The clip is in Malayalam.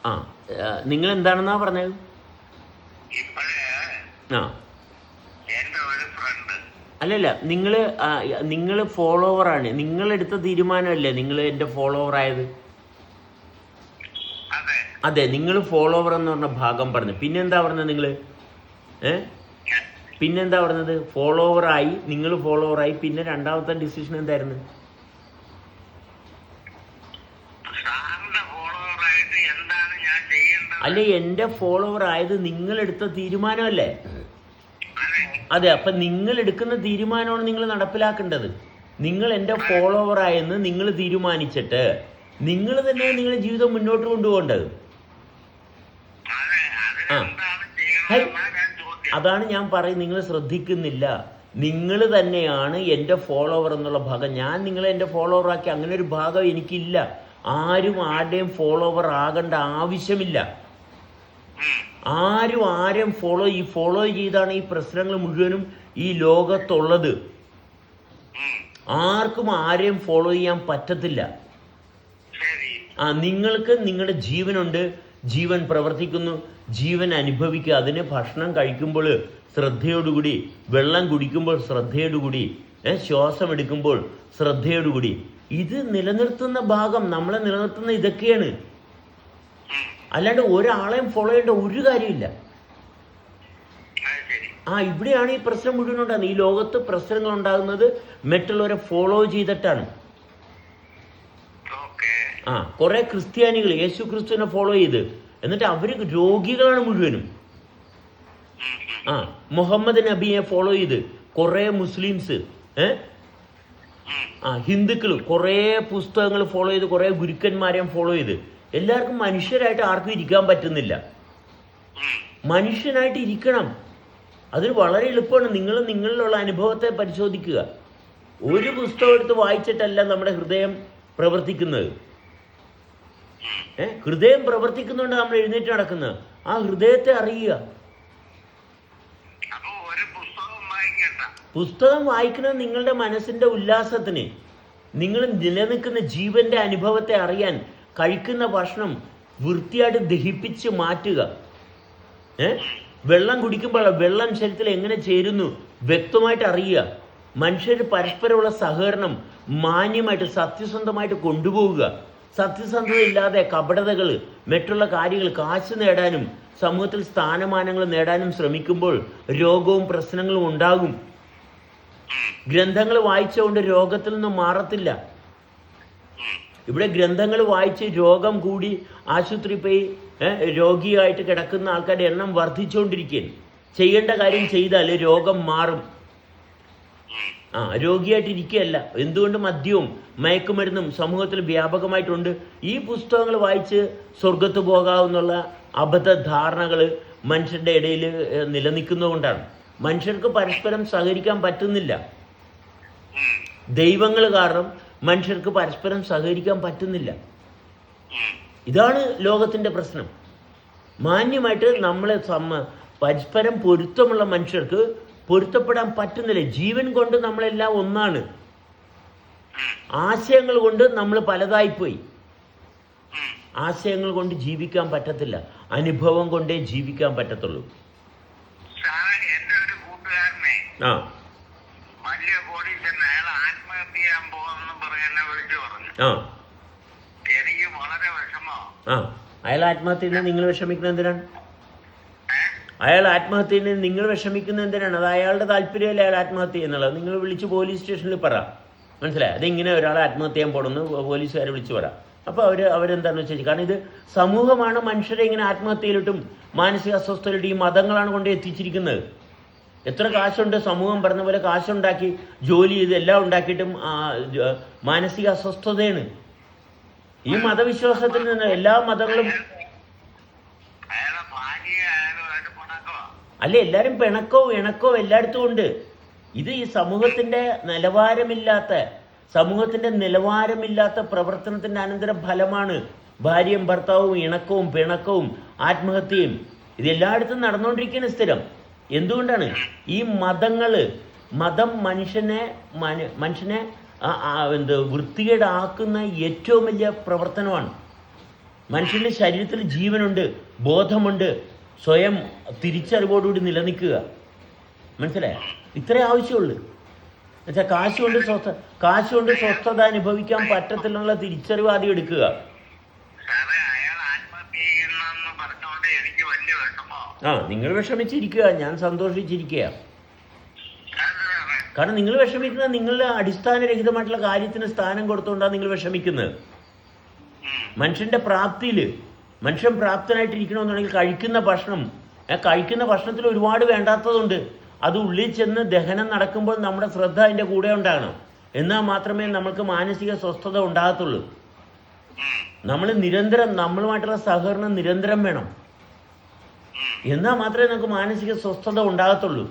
ആ നിങ്ങൾ എന്താണെന്നാ പറഞ്ഞത്? ആ അല്ലല്ല, നിങ്ങൾ ഫോളോവറാണ്. നിങ്ങളെടുത്ത തീരുമാനമല്ലേ നിങ്ങൾ എൻ്റെ ഫോളോവർ ആയത്? അതെ, നിങ്ങൾ ഫോളോവർ എന്ന് പറഞ്ഞ ഭാഗം പറഞ്ഞു. പിന്നെന്താ പറഞ്ഞത് നിങ്ങൾ? പിന്നെന്താ പറഞ്ഞത്? ഫോളോവറായി, നിങ്ങൾ ഫോളോവറായി. പിന്നെ രണ്ടാമത്തെ ഡിസിഷൻ എന്തായിരുന്നു? അല്ലെ, എൻ്റെ ഫോളോവർ ആയത് നിങ്ങളെടുത്ത തീരുമാനമല്ലേ? അതെ, അപ്പൊ നിങ്ങൾ എടുക്കുന്ന തീരുമാനമാണ് നിങ്ങൾ നടപ്പിലാക്കേണ്ടത്. നിങ്ങൾ എൻ്റെ ഫോളോവർ ആയെന്ന് നിങ്ങൾ തീരുമാനിച്ചിട്ട് നിങ്ങൾ തന്നെ നിങ്ങളുടെ ജീവിതം മുന്നോട്ട് കൊണ്ടുപോകേണ്ടത്. അതാണ് ഞാൻ പറയും, നിങ്ങൾ ശ്രദ്ധിക്കുന്നില്ല. നിങ്ങൾ തന്നെയാണ് എൻ്റെ ഫോളോവർ എന്നുള്ള ഭാഗം. ഞാൻ നിങ്ങളെ എൻ്റെ ഫോളോവർ ആക്കി, അങ്ങനെ ഒരു ഭാഗം എനിക്കില്ല. ആരും ആരുടെയും ഫോളോവർ ആകേണ്ട ആവശ്യമില്ല. ആരും ആരെയും ഫോളോ ചെയ്താണ് ഈ പ്രശ്നങ്ങൾ മുഴുവനും ഈ ലോകത്തുള്ളത്. ആർക്കും ആരെയും ഫോളോ ചെയ്യാൻ പറ്റത്തില്ല. നിങ്ങൾക്ക് നിങ്ങളുടെ ജീവനുണ്ട്, ജീവൻ പ്രവർത്തിക്കുന്നു, ജീവൻ അനുഭവിക്കുക. അതിന് ഭക്ഷണം കഴിക്കുമ്പോൾ ശ്രദ്ധയോടുകൂടി, വെള്ളം കുടിക്കുമ്പോൾ ശ്രദ്ധയോടുകൂടി, ശ്വാസം എടുക്കുമ്പോൾ ശ്രദ്ധയോടുകൂടി. ഇത് നിലനിർത്തുന്ന ഭാഗം, നമ്മളെ നിലനിർത്തുന്ന ഇതൊക്കെയാണ്. അല്ലാണ്ട് ഒരാളെയും ഫോളോ ചെയ്യേണ്ട ഒരു കാര്യമില്ല. ഇവിടെയാണ് ഈ പ്രശ്നം മുഴുവൻ ഉണ്ടാകുന്നത്. ഈ ലോകത്ത് പ്രശ്നങ്ങൾ ഉണ്ടാകുന്നത് മറ്റുള്ളവരെ ഫോളോ ചെയ്തിട്ടാണ്. കുറെ ക്രിസ്ത്യാനികൾ യേശു ക്രിസ്തുവിനെ ഫോളോ ചെയ്ത്, എന്നിട്ട് അവര് രോഗികളാണ് മുഴുവനും. മുഹമ്മദ് നബിയെ ഫോളോ ചെയ്ത് കുറെ മുസ്ലിംസ്, ഹിന്ദുക്കൾ കുറെ പുസ്തകങ്ങൾ ഫോളോ ചെയ്ത്, കുറെ ഗുരുക്കന്മാരെയും ഫോളോ ചെയ്ത്. എല്ലാവർക്കും മനുഷ്യരായിട്ട് ആർക്കും ഇരിക്കാൻ പറ്റുന്നില്ല. മനുഷ്യനായിട്ട് ഇരിക്കണം. അതിന് വളരെ എളുപ്പമാണ്. നിങ്ങൾ നിങ്ങളിലുള്ള അനുഭവത്തെ പരിശോധിക്കുക. ഒരു പുസ്തകം എടുത്ത് വായിച്ചിട്ടല്ല നമ്മുടെ ഹൃദയം പ്രവർത്തിക്കുന്നത്. ഹൃദയം പ്രവർത്തിക്കുന്നുണ്ട് നമ്മൾ എഴുന്നേറ്റ് നടക്കുന്നത്. ആ ഹൃദയത്തെ അറിയുക. പുസ്തകം വായിക്കുന്നത് നിങ്ങളുടെ മനസ്സിന്റെ ഉല്ലാസത്തിന്, നിങ്ങൾ നിലനിൽക്കുന്ന ജീവന്റെ അനുഭവത്തെ അറിയാൻ. കഴിക്കുന്ന ഭക്ഷണം വൃത്തിയായിട്ട് ദഹിപ്പിച്ച് മാറ്റുക. വെള്ളം കുടിക്കുമ്പോൾ വെള്ളം ശരീരത്തിൽ എങ്ങനെ ചേരുന്നു വ്യക്തമായിട്ട് അറിയുക. മനുഷ്യർ പരസ്പരമുള്ള സഹകരണം മാന്യമായിട്ട് സത്യസന്ധമായിട്ട് കൊണ്ടുപോവുക. സത്യസന്ധത ഇല്ലാതെ കപടതകൾ, മറ്റുള്ള കാര്യങ്ങൾ, കാശ് നേടാനും സമൂഹത്തിൽ സ്ഥാനമാനങ്ങൾ നേടാനും ശ്രമിക്കുമ്പോൾ രോഗവും പ്രശ്നങ്ങളും ഉണ്ടാകും. ഗ്രന്ഥങ്ങൾ വായിച്ചുകൊണ്ട് രോഗത്തിൽ നിന്നും മാറത്തില്ല. ഇവിടെ ഗ്രന്ഥങ്ങൾ വായിച്ച് രോഗം കൂടി ആശുപത്രി പോയി രോഗിയായിട്ട് കിടക്കുന്ന ആൾക്കാരുടെ എണ്ണം വർദ്ധിച്ചുകൊണ്ടിരിക്കുകയാണ്. ചെയ്യേണ്ട കാര്യം ചെയ്താൽ രോഗം മാറും. രോഗിയായിട്ട് ഇരിക്കുകയല്ല. എന്തുകൊണ്ട് മദ്യവും മയക്കുമരുന്നും സമൂഹത്തിൽ വ്യാപകമായിട്ടുണ്ട്. ഈ പുസ്തകങ്ങൾ വായിച്ച് സ്വർഗത്ത് പോകാവുന്നുള്ള അബദ്ധ ധാരണകൾ മനുഷ്യരുടെ ഇടയിൽ നിലനിൽക്കുന്നതുകൊണ്ടാണ്. മനുഷ്യർക്ക് പരസ്പരം സഹകരിക്കാൻ പറ്റുന്നില്ല. ദൈവങ്ങൾ കാരണം മനുഷ്യർക്ക് പരസ്പരം സഹകരിക്കാൻ പറ്റുന്നില്ല. ഇതാണ് ലോകത്തിന്റെ പ്രശ്നം. മാന്യമായിട്ട് നമ്മളെ പരസ്പരം പൊരുത്തമുള്ള മനുഷ്യർക്ക് പൊരുത്തപ്പെടാൻ പറ്റുന്നില്ല. ജീവൻ കൊണ്ട് നമ്മളെല്ലാം ഒന്നാണ്. ആശയങ്ങൾ കൊണ്ട് നമ്മൾ പലതായിപ്പോയി. ആശയങ്ങൾ കൊണ്ട് ജീവിക്കാൻ പറ്റത്തില്ല. അനുഭവം കൊണ്ടേ ജീവിക്കാൻ പറ്റത്തുള്ളൂ. അയാൾ ആത്മഹത്യ നിങ്ങൾ വിഷമിക്കുന്ന എന്തിനാണ്? അയാൾ ആത്മഹത്യ നിങ്ങൾ വിഷമിക്കുന്ന എന്തിനാണ്? അത് അയാളുടെ താല്പര്യമല്ലേ അയാൾ ആത്മഹത്യ എന്നുള്ളത്. നിങ്ങൾ വിളിച്ച് പോലീസ് സ്റ്റേഷനിൽ പറ. മനസ്സിലായി? അതിങ്ങനെ ഒരാളെ ആത്മഹത്യ ചെയ്യാൻ പോണെന്ന് പോലീസുകാരെ വിളിച്ച് പറ. അപ്പോൾ അവരെന്താണെന്ന് വെച്ചാൽ, കാരണം ഇത് സമൂഹമാണ് മനുഷ്യരെ ഇങ്ങനെ ആത്മഹത്യയിലിട്ടും മാനസിക അസ്വസ്ഥയിലിട്ടും ഈ മതങ്ങളാണ് കൊണ്ട് എത്തിച്ചിരിക്കുന്നത്. എത്ര കാശുണ്ട് സമൂഹം പറഞ്ഞ പോലെ കാശുണ്ടാക്കി ജോലി ചെയ്ത് എല്ലാം ഉണ്ടാക്കിയിട്ടും മാനസിക അസ്വസ്ഥതയാണ്. ഈ മതവിശ്വാസത്തിൽ നിന്ന് എല്ലാ മതങ്ങളും അല്ലെ, എല്ലാവരും പിണക്കവും ഇണക്കവും എല്ലായിടത്തും ഉണ്ട്. ഇത് ഈ സമൂഹത്തിന്റെ നിലവാരമില്ലാത്ത പ്രവർത്തനത്തിന്റെ അനന്തര ഫലമാണ്. ഭാര്യയും ഭർത്താവും ഇണക്കവും പിണക്കവും ആത്മഹത്യയും ഇത് എല്ലായിടത്തും നടന്നുകൊണ്ടിരിക്കുന്ന സ്ഥിരം. എന്തുകൊണ്ടാണ്? ഈ മതം മനുഷ്യനെ വൃത്തികേടാക്കുന്ന ഏറ്റവും വലിയ പ്രവർത്തനമാണ്. മനുഷ്യന്റെ ശരീരത്തിൽ ജീവനുണ്ട്, ബോധമുണ്ട്, സ്വയം തിരിച്ചറിവോടുകൂടി നിലനിൽക്കുക. മനസ്സിലായോ? ഇത്രേ ആവശ്യമുള്ളൂ. എന്നുവെച്ചാൽ കാശ് കൊണ്ട് സ്വസ്ഥത അനുഭവിക്കാൻ പറ്റത്തില്ല തിരിച്ചറിവ് ആദ്യം എടുക്കുക. നിങ്ങൾ വിഷമിച്ചിരിക്കുക, ഞാൻ സന്തോഷിച്ചിരിക്കുക. കാരണം നിങ്ങൾ വിഷമിക്കുന്നത് നിങ്ങളുടെ അടിസ്ഥാനരഹിതമായിട്ടുള്ള കാര്യത്തിന് സ്ഥാനം കൊടുത്തുകൊണ്ടാണ് നിങ്ങൾ വിഷമിക്കുന്നത്. മനുഷ്യന്റെ പ്രാപ്തിയിൽ മനുഷ്യൻ പ്രാപ്തനായിട്ടിരിക്കണമെന്നുണ്ടെങ്കിൽ കഴിക്കുന്ന ഭക്ഷണത്തിൽ ഒരുപാട് വേണ്ടാത്തതുണ്ട്. അത് ഉള്ളിൽ ചെന്ന് ദഹനം നടക്കുമ്പോൾ നമ്മുടെ ശ്രദ്ധ അതിൻ്റെ കൂടെ ഉണ്ടാകണം. എന്നാൽ മാത്രമേ നമുക്ക് മാനസിക സ്വസ്ഥത ഉണ്ടാകത്തുള്ളൂ. നമ്മളുമായിട്ടുള്ള സഹകരണം നിരന്തരം വേണം. എന്നാൽ മാത്രമേ നമുക്ക് മാനസിക സ്വസ്ഥത ഉണ്ടാകത്തുള്ളൂ.